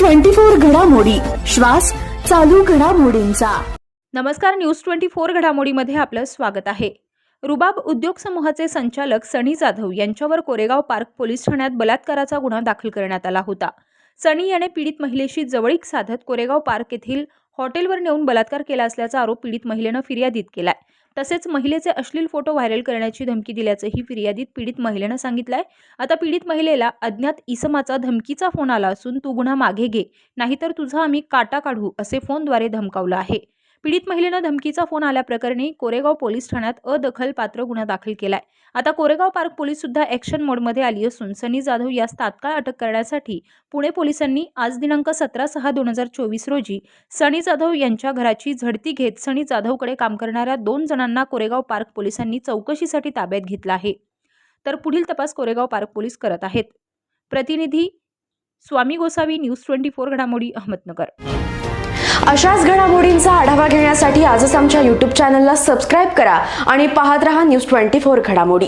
24 घडामोडी, श्वास चालू घडामोडींचा। नमस्कार, न्यूज 24 घडामोडीमध्ये आपलं स्वागत आहे। रुबाब उद्योग समूहाचे संचालक सनी जाधव यांच्यावर कोरेगाव पार्क पोलीस ठाण्यात बलात्काराचा गुन्हा दाखल करण्यात आला होता। सनी याने पीडित महिलेशी जवळीक साधत कोरेगाव पार्क येथील हॉटेलवर नेऊन बलात्कार केला असल्याचा आरोप पीडित महिलेनं फिर्यादीत केलाय। तसेच महिलेचे अश्लील फोटो व्हायरल करण्याची धमकी दिल्याचंही फिर्यादीत पीडित महिलेनं सांगितलंय। आता पीडित महिलेला अज्ञात इसमाचा धमकीचा फोन आला असून तू गुन्हा मागे घे, नाहीतर तुझा आम्ही काटा काढू असे फोनद्वारे धमकावलं आहे। पीडित महिलेनं धमकीचा फोन आल्याप्रकरणी कोरेगाव पोलीस ठाण्यात अदखलपात्र गुन्हा दाखल केलाय। आता कोरेगाव पार्क पोलीस सुद्धा ॲक्शन मोडमध्ये आली असून सनी जाधव यास तात्काळ अटक करण्यासाठी पुणे पोलिसांनी आज दिनांक 17/6/2024 रोजी सनी जाधव यांच्या घराची झडती घेत सनी जाधवकडे काम करणाऱ्या 2 जणांना कोरेगाव पार्क पोलिसांनी चौकशीसाठी ताब्यात घेतलं आहे। तर पुढील तपास कोरेगाव पार्क पोलीस करत आहेत। प्रतिनिधी स्वामी गोसावी, न्यूज 24 घडामोडी, अहमदनगर। अशाच घडामोडींचा आढावा घेण्यासाठी आजच आमच्या YouTube चॅनलला सबस्क्राइब करा आणि पाहत रहा न्यूज 24 घडामोडी।